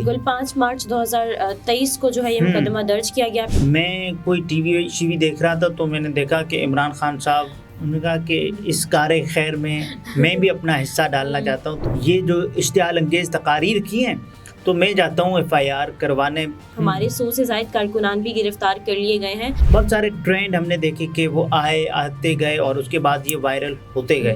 بالکل 5 مارچ 2023 کو جو ہے یہ مقدمہ درج کیا گیا. میں کوئی ٹی وی دیکھ رہا تھا تو میں نے دیکھا کہ عمران خان صاحب انہوں نے کہا کہ اس کار خیر میں بھی اپنا حصہ ڈالنا چاہتا ہوں. تو یہ جو اشتعال انگیز تقاریر کی ہیں تو میں جاتا ہوں FIR کروانے. ہمارے 100 سے زائد کارکنان بھی گرفتار کر لیے گئے ہیں. بہت سارے ٹرینڈ ہم نے دیکھے کہ وہ آتے گئے اور اس کے بعد یہ وائرل ہوتے گئے.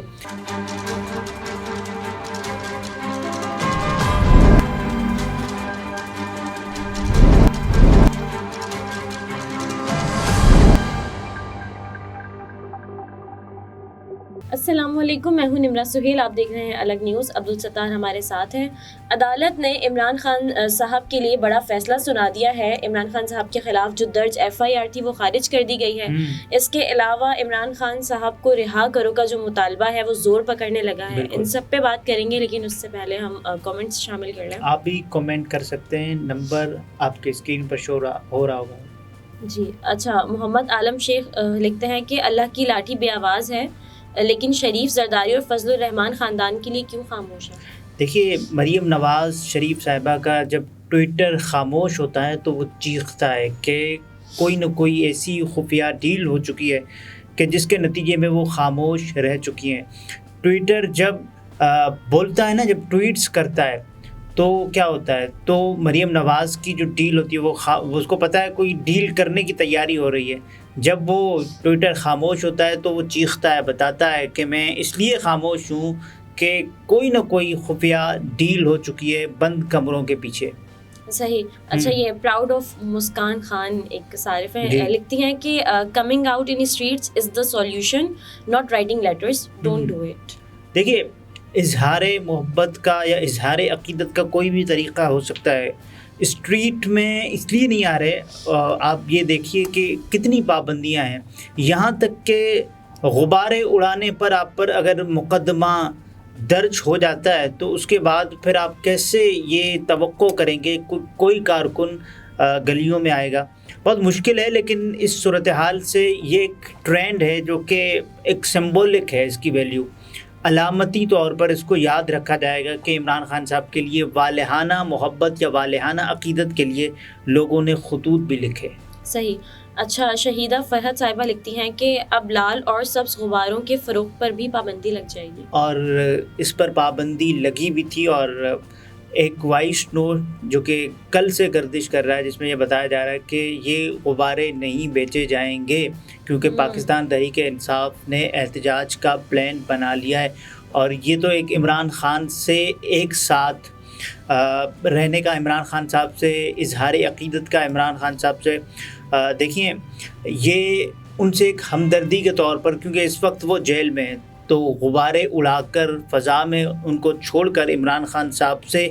السلام علیکم، میں ہوں نمرہ سہیل، آپ دیکھ رہے ہیں الگ نیوز. عبدالستار ہمارے ساتھ ہیں. عدالت نے عمران خان صاحب کے لیے بڑا فیصلہ سنا دیا ہے. عمران خان صاحب کے خلاف جو درج FIR تھی وہ خارج کر دی گئی ہے. اس کے علاوہ عمران خان صاحب کو رہا کرو کا جو مطالبہ ہے وہ زور پکڑنے لگا ہے. ان سب پہ بات کریں گے، لیکن اس سے پہلے ہم کامنٹس شامل کر لیں. آپ بھی کامنٹ کر سکتے ہیں، نمبر آپ کے اسکرین پر شو ہو رہا ہوگا. جی اچھا، محمد عالم شیخ لکھتے ہیں کہ اللہ کی لاٹھی بے آواز ہے، لیکن شریف زرداری اور فضل الرحمان خاندان کے لیے کیوں خاموش ہے؟ دیکھیے، مریم نواز شریف صاحبہ کا جب ٹویٹر خاموش ہوتا ہے تو وہ چیختا ہے کہ کوئی نہ کوئی ایسی خفیہ ڈیل ہو چکی ہے کہ جس کے نتیجے میں وہ خاموش رہ چکی ہیں. ٹویٹر جب بولتا ہے نا، جب ٹویٹس کرتا ہے تو کیا ہوتا ہے، تو مریم نواز کی جو ڈیل ہوتی ہے وہ اس کو پتہ ہے کوئی ڈیل کرنے کی تیاری ہو رہی ہے. جب وہ ٹویٹر خاموش ہوتا ہے تو وہ چیختا ہے، بتاتا ہے کہ میں اس لیے خاموش ہوں کہ کوئی نہ کوئی خفیہ ڈیل ہو چکی ہے بند کمروں کے پیچھے. صحیح. اچھا، یہ پراؤڈ آف مسکان خان ایک صارف ہیں، لکھتی ہیں کہ coming out in streets is the solution, not writing letters, don't do it. دیکھیے، اظہار محبت کا یا اظہار عقیدت کا کوئی بھی طریقہ ہو سکتا ہے. اسٹریٹ میں اس لیے نہیں آ رہے، آپ یہ دیکھیے کہ کتنی پابندیاں ہیں. یہاں تک کہ غبارے اڑانے پر آپ پر اگر مقدمہ درج ہو جاتا ہے تو اس کے بعد پھر آپ کیسے یہ توقع کریں گے کوئی کارکن گلیوں میں آئے گا؟ بہت مشکل ہے. لیکن اس صورتحال سے یہ ایک ٹرینڈ ہے جو کہ ایک سمبولک ہے، اس کی ویلیو علامتی طور پر اس کو یاد رکھا جائے گا کہ عمران خان صاحب کے لیے والہانہ محبت یا والہانہ عقیدت کے لیے لوگوں نے خطوط بھی لکھے. صحیح. اچھا، شہیدہ فرحت صاحبہ لکھتی ہیں کہ اب لال اور سبز غباروں کے فروغ پر بھی پابندی لگ جائے گی. اور اس پر پابندی لگی بھی تھی، اور ایک وائس نوٹ جو کہ کل سے گردش کر رہا ہے جس میں یہ بتایا جا رہا ہے کہ یہ غبارے نہیں بیچے جائیں گے کیونکہ پاکستان تحریک انصاف نے احتجاج کا پلان بنا لیا ہے. اور یہ تو ایک عمران خان سے ایک ساتھ رہنے کا، عمران خان صاحب سے اظہار عقیدت کا، عمران خان صاحب سے دیکھیں یہ ان سے ایک ہمدردی کے طور پر، کیونکہ اس وقت وہ جیل میں ہیں، تو غبارے اڑا کر فضا میں ان کو چھوڑ کر عمران خان صاحب سے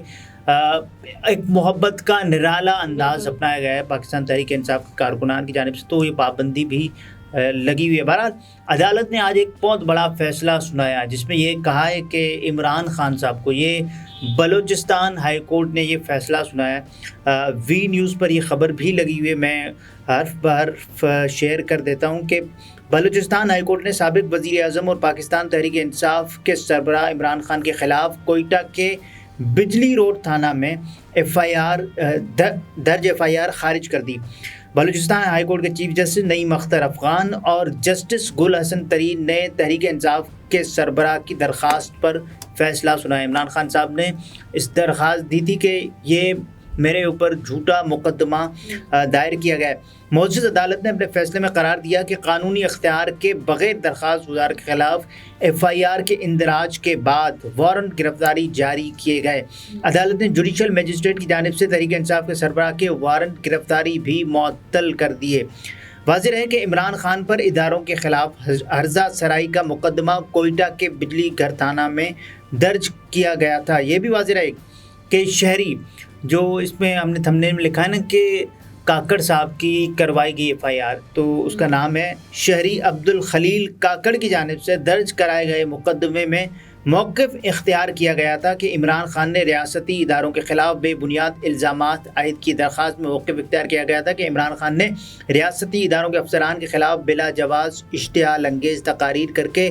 ایک محبت کا نرالا انداز اپنایا گیا ہے پاکستان تحریک انصاف کے کارکنان کی جانب سے. تو یہ پابندی بھی لگی ہوئی ہے. بہرحال عدالت نے آج ایک بہت بڑا فیصلہ سنایا جس میں یہ کہا ہے کہ عمران خان صاحب کو، یہ بلوچستان ہائی کورٹ نے یہ فیصلہ سنایا. وی نیوز پر یہ خبر بھی لگی ہوئی ہے، میں حرف بحرف شیئر کر دیتا ہوں کہ بلوچستان ہائی کورٹ نے سابق وزیر اعظم اور پاکستان تحریک انصاف کے سربراہ عمران خان کے خلاف کوئٹہ کے بجلی روڈ تھانہ میں درج FIR خارج کر دی. بلوچستان ہائی کورٹ کے چیف جسٹس نعیم اختر افغان اور جسٹس گل حسن ترین نے تحریک انصاف کے سربراہ کی درخواست پر فیصلہ سنایا. عمران خان صاحب نے اس درخواست دی تھی کہ یہ میرے اوپر جھوٹا مقدمہ دائر کیا گیا ہے. معزز عدالت نے اپنے فیصلے میں قرار دیا کہ قانونی اختیار کے بغیر درخواست گزار کے خلاف FIR کے اندراج کے بعد وارنٹ گرفتاری جاری کیے گئے. عدالت نے جوڈیشل مجسٹریٹ کی جانب سے تحریک انصاف کے سربراہ کے وارنٹ گرفتاری بھی معطل کر دیے. واضح ہے کہ عمران خان پر اداروں کے خلاف ہرزہ سرائی کا مقدمہ کوئٹہ کے بجلی گھر تھانہ میں درج کیا گیا تھا. یہ بھی واضح رہے کہ شہری، جو اس میں ہم نے تھمبنیل میں لکھا ہے نا کہ کاکڑ صاحب کی کروائی گئی FIR، تو اس کا نام ہے شہری عبدالخلیل کاکڑ کی جانب سے درج کرائے گئے مقدمے میں موقف اختیار کیا گیا تھا کہ عمران خان نے ریاستی اداروں کے خلاف بے بنیاد الزامات عائد کی. درخواست میں موقف اختیار کیا گیا تھا کہ عمران خان نے ریاستی اداروں کے افسران کے خلاف بلا جواز اشتعال انگیز تقاریر کر کے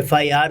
FIR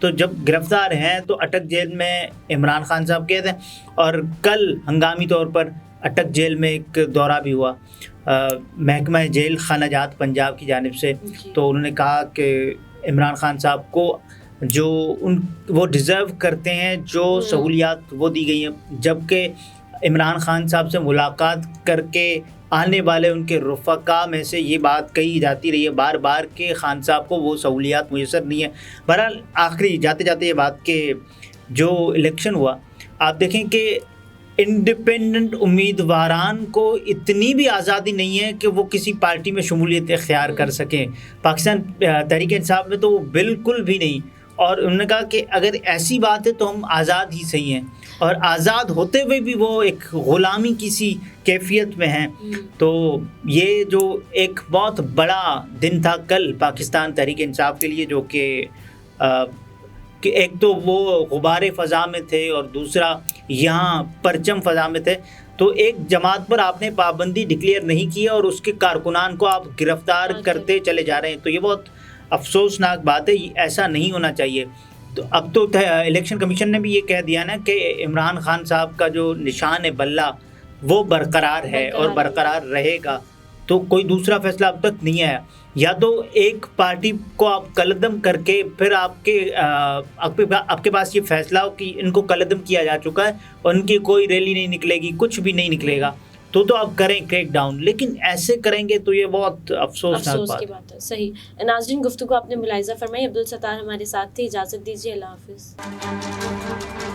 تو جب گرفتار ہیں تو اٹک جیل میں عمران خان صاحب قید ہیں، اور کل ہنگامی طور پر اٹک جیل میں ایک دورہ بھی ہوا محکمہ جیل خانہ جات پنجاب کی جانب سے. تو انہوں نے کہا کہ عمران خان صاحب کو جو وہ ڈیزرو کرتے ہیں جو سہولیات وہ دی گئی ہیں، جبکہ عمران خان صاحب سے ملاقات کر کے آنے والے ان کے رفقا میں سے یہ بات کہی جاتی رہی ہے بار بار کہ خان صاحب کو وہ سہولیات میسر نہیں ہیں. بہرحال آخری جاتے جاتے یہ بات کہ جو الیکشن ہوا، آپ دیکھیں کہ انڈیپینڈنٹ امیدواران کو اتنی بھی آزادی نہیں ہے کہ وہ کسی پارٹی میں شمولیت اختیار کر سکیں. پاکستان تحریک انصاف میں تو وہ بالکل بھی نہیں، اور انہوں نے کہا کہ اگر ایسی بات ہے تو ہم آزاد ہی صحیح ہیں، اور آزاد ہوتے ہوئے بھی وہ ایک غلامی کی سی کیفیت میں ہیں. تو یہ جو ایک بہت بڑا دن تھا کل پاکستان تحریک انصاف کے لیے، جو کہ ایک تو وہ غبار فضا میں تھے اور دوسرا یہاں پرچم فضا میں تھے. تو ایک جماعت پر آپ نے پابندی ڈکلیئر نہیں کی اور اس کے کارکنان کو آپ گرفتار کرتے چلے جا رہے ہیں، تو یہ بہت افسوسناک بات ہے. ایسا نہیں ہونا چاہیے. تو اب تو الیکشن کمیشن نے بھی یہ کہہ دیا نا کہ عمران خان صاحب کا جو نشان ہے بلہ وہ برقرار ہے اور برقرار رہے گا. تو کوئی دوسرا فیصلہ اب تک نہیں آیا. یا تو ایک پارٹی کو آپ کلعدم کر کے پھر آپ کے پاس یہ فیصلہ ہو کہ ان کو کلعدم کیا جا چکا ہے اور ان کی کوئی ریلی نہیں نکلے گی، کچھ بھی نہیں نکلے گا، تو آپ کریں کریک ڈاؤن. لیکن ایسے کریں گے تو یہ بہت افسوس کی بات ہے. صحیح. ناظرین، گفتگو آپ نے ملاحظہ فرمائی. عبدالستار ہمارے ساتھ تھے. اجازت دیجیے. اللہ حافظ.